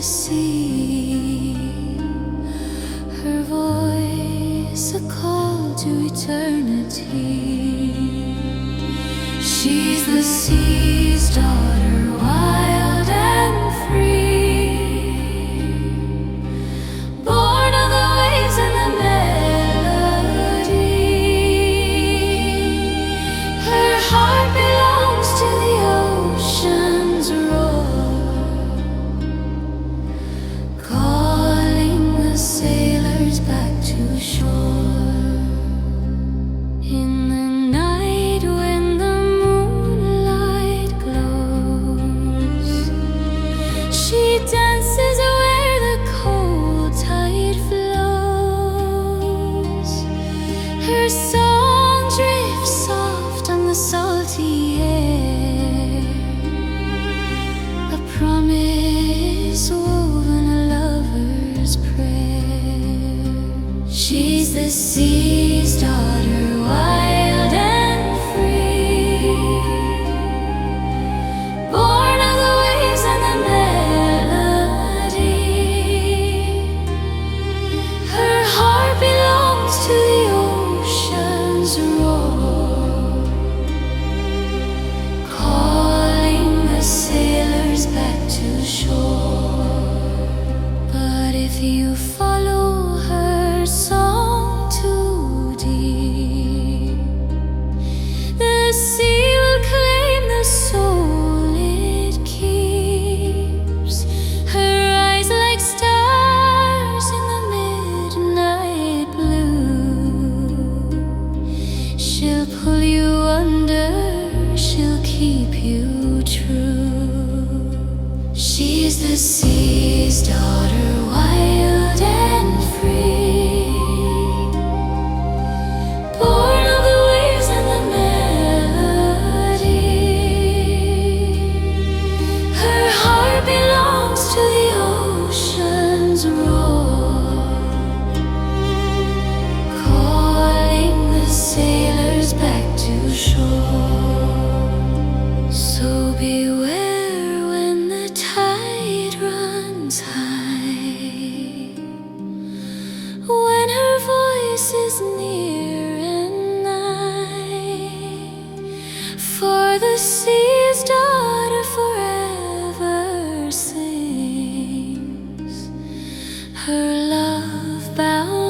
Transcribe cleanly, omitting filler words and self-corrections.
the sea, her voice a call to eternity. She's the sea's daughter, wild and free, born of the waves and the melody. Her heart belongs to the ocean's roar, calling the sailors back to shore. In the night when the moonlight glows, she dances where the cold tide flows. Her song drifts soft on the salty air, a promise woven a lover's prayer. She's the sea's daughter, wild and free, born of the waves and the melody. Her heart belongs to the ocean's roar, calling the sailors back to shore. But if you follow her song too deep, the sea will claim the soul it keeps. Her eyes like stars in the midnight blue. She'll pull you under, she'll keep you true. She's the sea's daughter, wild and free, born of the waves and the melody. Her heart belongs to the ocean's roar, calling the sailors back to shore. So beware when the tide runs high, when her voice is near and nigh. For the sea's daughter forever sings her love bound